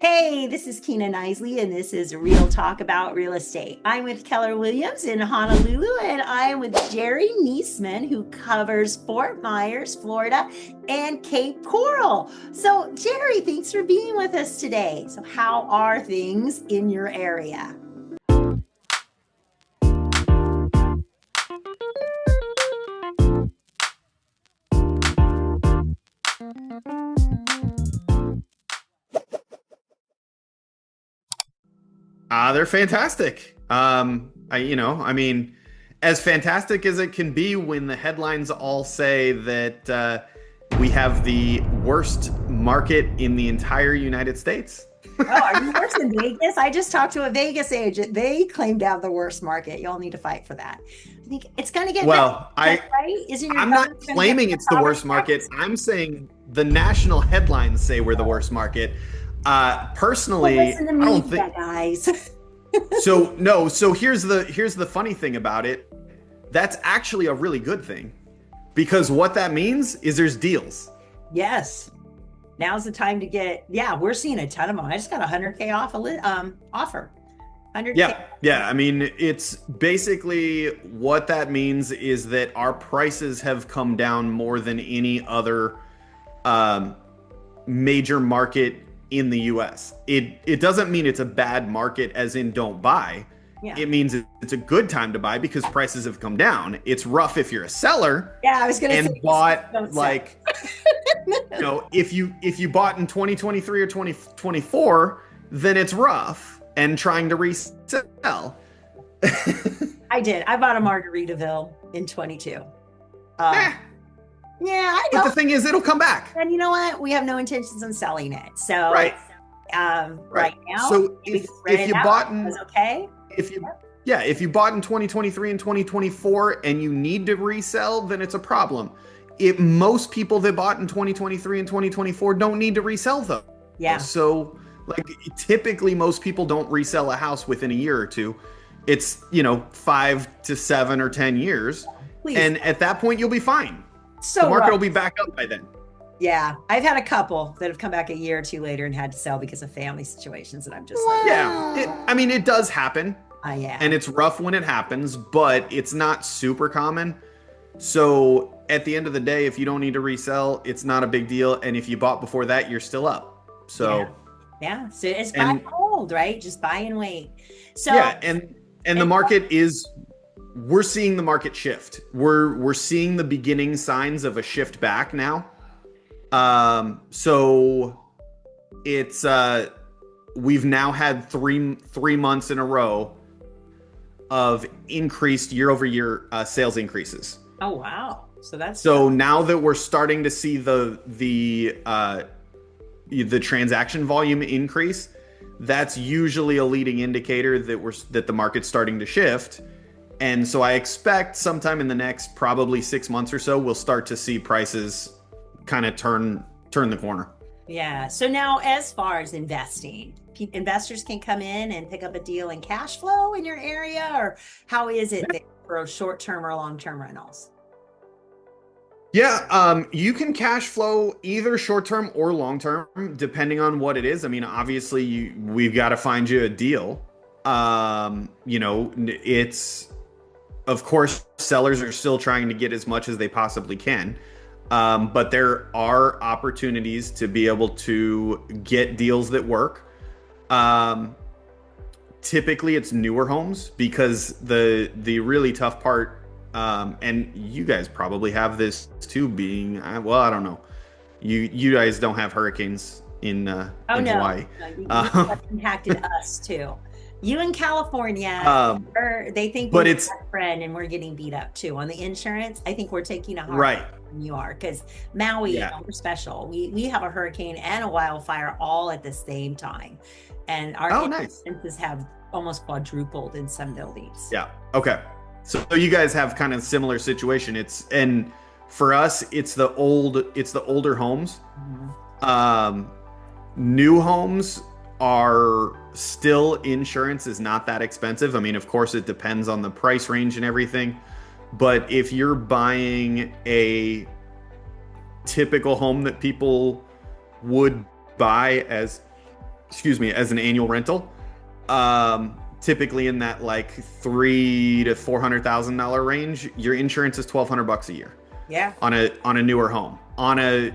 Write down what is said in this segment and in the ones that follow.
Hey, this is Kina Knisley, and this is Real Talk about real estate. I'm with Keller Williams in Honolulu, and I am with Jerry Niesman, who covers Fort Myers, Florida, and Cape Coral. So, Jerry, thanks for being with us today. So, how are things in your area? They're fantastic. I mean, as fantastic as it can be when the headlines all say that we have the worst market in the entire United States. Oh, are you worse than Vegas? I just talked to a Vegas agent. They claim to have the worst market. Y'all need to fight for that. I think it's going to get Well, better, right? Isn't your I'm not government gonna claiming get it's the worst market. I'm saying the national headlines say we're the worst market. Personally, Well, listen to I me, don't think guys. so. No, so here's the funny thing about it. That's actually a really good thing because what that means is there's deals. Yes. Now's the time to get, we're seeing a ton of them. I just got a 100K off offer. 100K. Yeah. I mean, it's basically what that means is that our prices have come down more than any other major market in the US. It doesn't mean it's a bad market as in don't buy. Yeah. It means it's a good time to buy because prices have come down. It's rough if you're a seller. Yeah, I was going to say. And bought like, if you bought in 2023 or 2024, then it's rough and trying to resell. I did. I bought a Margaritaville in 22. Yeah, I know. But the thing is, it'll come back. And you know what? We have no intentions on selling it. So right now, so if you bought in, okay. If you bought in 2023 and 2024 and you need to resell, then it's a problem. Most people that bought in 2023 and 2024 don't need to resell though. Yeah. So typically most people don't resell a house within a year or two. It's, 5 to 7 or 10 years. Please. And at that point you'll be fine. So the market will be back up by then. Yeah. I've had a couple that have come back a year or two later and had to sell because of family situations. And I'm just like, it does happen. Yeah. And it's rough when it happens, but it's not super common. So at the end of the day, if you don't need to resell, it's not a big deal. And if you bought before that, you're still up. So yeah. So it's buy and hold, right? Just buy and wait. So and the market is, we're seeing the market shift. We're seeing the beginning signs of a shift back now. So it's we've now had three months in a row of increased year-over-year sales increases. Oh wow! So now that we're starting to see the transaction volume increase, that's usually a leading indicator that the market's starting to shift. And so I expect sometime in the next probably 6 months or so, we'll start to see prices kind of turn the corner. Yeah. So now as far as investing, investors can come in and pick up a deal in cash flow in your area, or how is it for short-term or long-term rentals? Yeah, you can cash flow either short-term or long-term, depending on what it is. I mean, obviously we've got to find you a deal. It's, of course, sellers are still trying to get as much as they possibly can. But there are opportunities to be able to get deals that work. Typically it's newer homes because the really tough part, and you guys probably have this too, being, I don't know. You guys don't have hurricanes in Hawaii. No, you impacted us too. You in California, they think we're a friend and we're getting beat up too on the insurance. I think we're taking a hard than you are, because Maui, we're special. We have a hurricane and a wildfire all at the same time, and our expenses have almost quadrupled in some buildings. Yeah. Okay. So you guys have kind of similar situation. And for us, it's the older homes. Mm-hmm. New homes are still, insurance is not that expensive. I mean, of course, it depends on the price range and everything. But if you're buying a typical home that people would buy as as an annual rental. Typically in that like $300,000 to $400,000 range, your insurance is $1,200 a year. Yeah. On a newer home. On on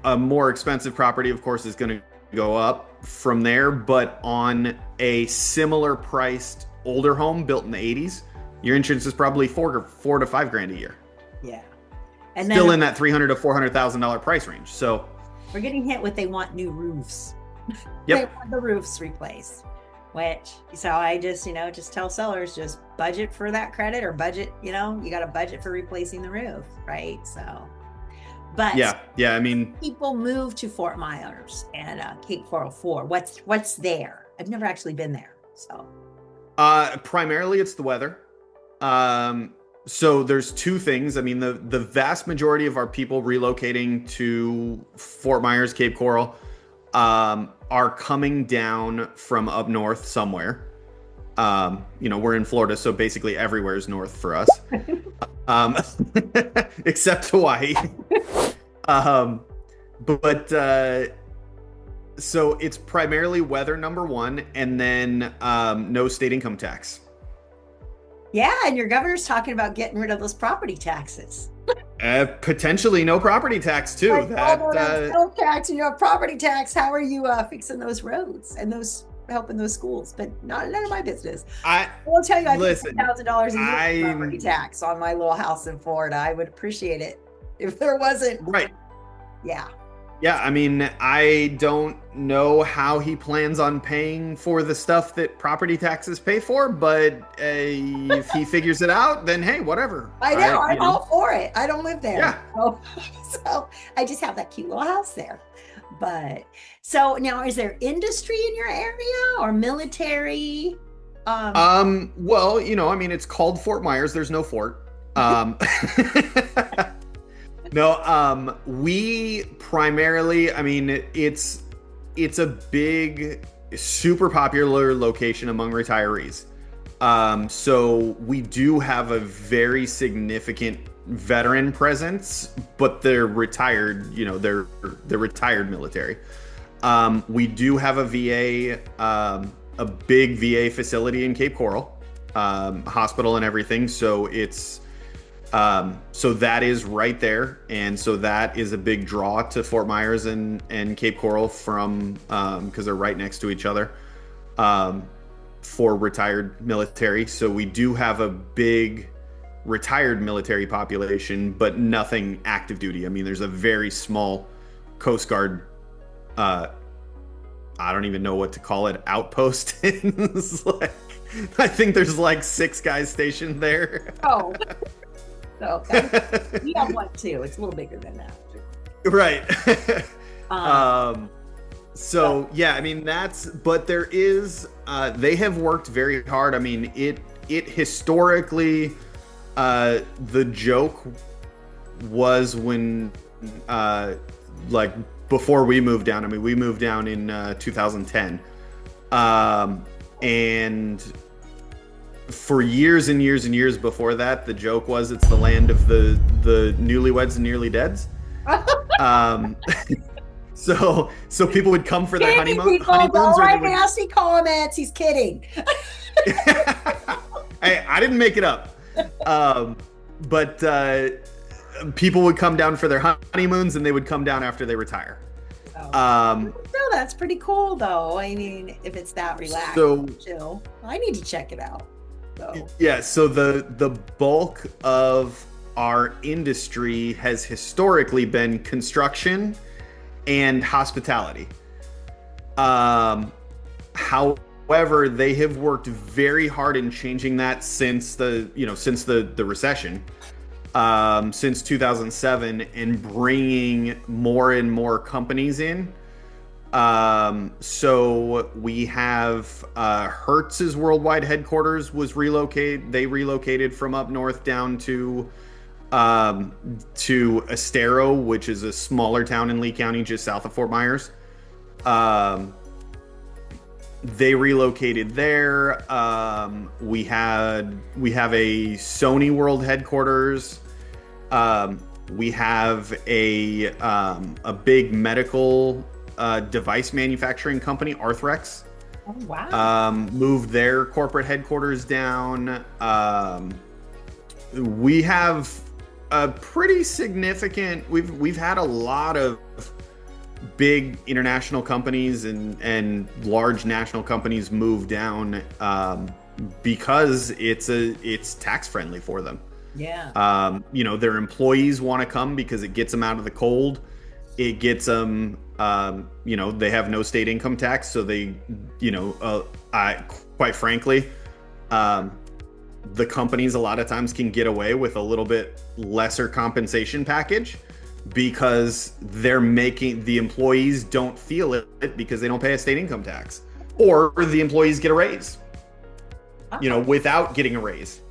a more expensive property, of course, is going to go up from there. But on a similar priced older home built in the 80s, your insurance is probably $4,000 to $5,000 a year. Yeah. And still in that $300,000 to $400,000 price range. So we're getting hit with, they want new roofs. Yep. They want the roofs replaced. So I just tell sellers, just budget for that credit, or budget, you got to budget for replacing the roof, right? So, but yeah, I mean, people move to Fort Myers and Cape Coral for what's there. I've never actually been there, so. Primarily it's the weather. So there's two things. I mean, the vast majority of our people relocating to Fort Myers, Cape Coral, are coming down from up north somewhere. We're in Florida, so basically everywhere is north for us, except Hawaii. So it's primarily weather, number one, and then no state income tax. Yeah, and your governor's talking about getting rid of those property taxes. Potentially no property tax too. Like, sales tax, property tax. How are you fixing those roads and helping those schools? But none of my business. I will tell you, I pay $1,000 a year property tax on my little house in Florida. I would appreciate it if there wasn't. Right. Yeah. Yeah, I mean, I don't know how he plans on paying for the stuff that property taxes pay for, but if he figures it out, then hey, whatever. I know, I'm all for it. I don't live there. Yeah. So I just have that cute little house there. But so now, is there industry in your area or military? Well, it's called Fort Myers. There's no fort. No, we primarily, it's a big, super popular location among retirees. So we do have a very significant veteran presence, but they're retired, they're retired military. We do have a VA, a big VA facility in Cape Coral, hospital and everything. So it's, so that is right there. And so that is a big draw to Fort Myers and Cape Coral from, because they're right next to each other, for retired military. So we do have a big retired military population, but nothing active duty. I mean, there's a very small Coast Guard, I don't even know what to call it, outpost. It's like, I think there's like 6 guys stationed there. Oh. So we have one too. It's a little bigger than that. Right. So yeah, but there is, they have worked very hard. I mean, it historically, the joke was when, like before we moved down, we moved down in 2010. And for years and years and years before that, the joke was it's the land of the newlyweds and nearly deads. So people would come for their honeymoons. All right, nasty comments. He's kidding. Hey, I didn't make it up. But people would come down for their honeymoons, and they would come down after they retire. No, that's pretty cool, though. I mean, if it's that relaxed, chill. I need to check it out. So. Yeah, so the bulk of our industry has historically been construction and hospitality. However, they have worked very hard in changing that since the recession, since 2007, and bringing more and more companies in. So we have Hertz's worldwide headquarters was relocated. They relocated from up north down to Estero, which is a smaller town in Lee County, just south of Fort Myers. They relocated there. We have a Sony World headquarters. We have a big medical device manufacturing company, Arthrex. Oh, wow. Moved their corporate headquarters down. We have a pretty significant. We've had a lot of big international companies and large national companies move down because it's tax friendly for them. Yeah. Their employees want to come because it gets them out of the cold. It gets them, they have no state income tax. So they, quite frankly, the companies a lot of times can get away with a little bit lesser compensation package because the employees don't feel it because they don't pay a state income tax, or the employees get a raise, without getting a raise,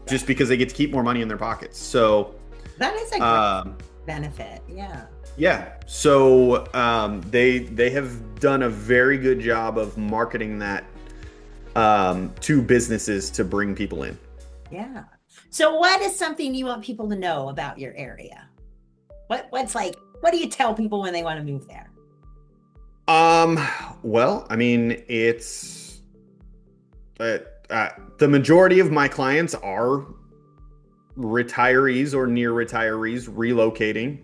just because they get to keep more money in their pockets. So that is a great benefit. Yeah. Yeah. So they have done a very good job of marketing that to businesses to bring people in. Yeah. So what is something you want people to know about your area? What do you tell people when they want to move there? Well, I mean, it's the majority of my clients are retirees or near retirees relocating.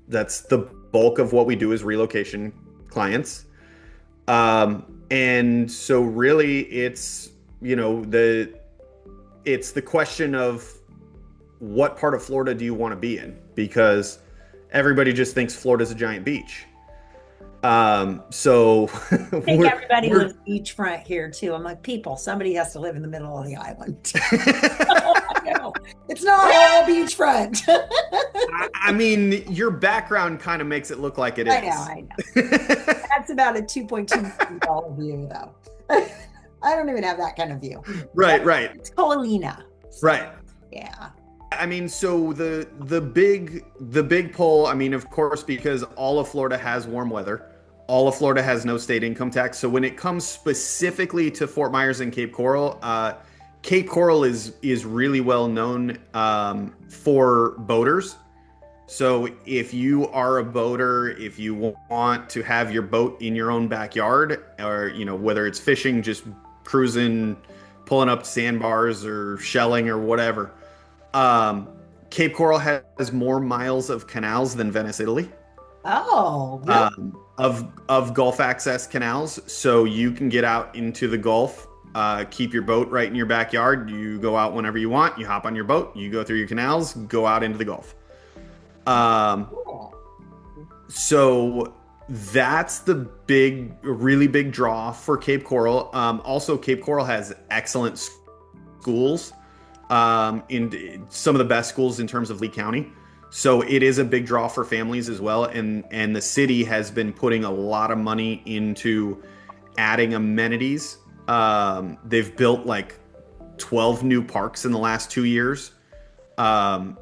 That's the bulk of what we do is relocation clients. And so really it's, it's the question of what part of Florida do you want to be in? Because everybody just thinks Florida's a giant beach. So I think everybody lives beachfront here too. I'm like, somebody has to live in the middle of the island. It's not all beachfront. I mean, your background kind of makes it look like it is. I know. That's about a $2.2 million view, though. I don't even have that kind of view. Right. It's Colina. So, right. Yeah. I mean, so the big pull, I mean, of course, because all of Florida has warm weather, all of Florida has no state income tax. So when it comes specifically to Fort Myers and Cape Coral is really well known for boaters. So if you are a boater, if you want to have your boat in your own backyard, or whether it's fishing, just cruising, pulling up sandbars or shelling or whatever, Cape Coral has more miles of canals than Venice, Italy. Oh, really? Of Gulf access canals, so you can get out into the Gulf. Keep your boat right in your backyard. You go out whenever you want. You hop on your boat. You go through your canals. Go out into the Gulf. Cool. So that's the really big draw for Cape Coral. Also, Cape Coral has excellent schools. In some of the best schools in terms of Lee County. So it is a big draw for families as well. And the city has been putting a lot of money into adding amenities. They've built like 12 new parks in the last 2 years.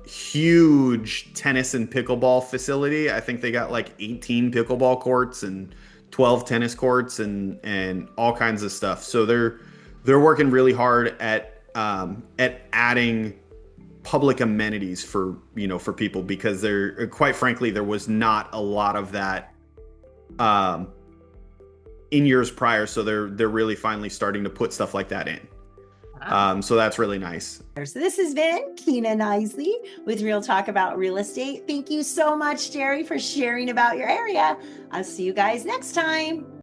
Huge tennis and pickleball facility. I think they got like 18 pickleball courts and 12 tennis courts and all kinds of stuff. So they're working really hard at adding public amenities for people, because quite frankly, there was not a lot of that in years prior. So they're really finally starting to put stuff like that in. Wow. So that's really nice. So this has been Kina Knisley with Real Talk About Real Estate. Thank you so much, Jerry, for sharing about your area. I'll see you guys next time.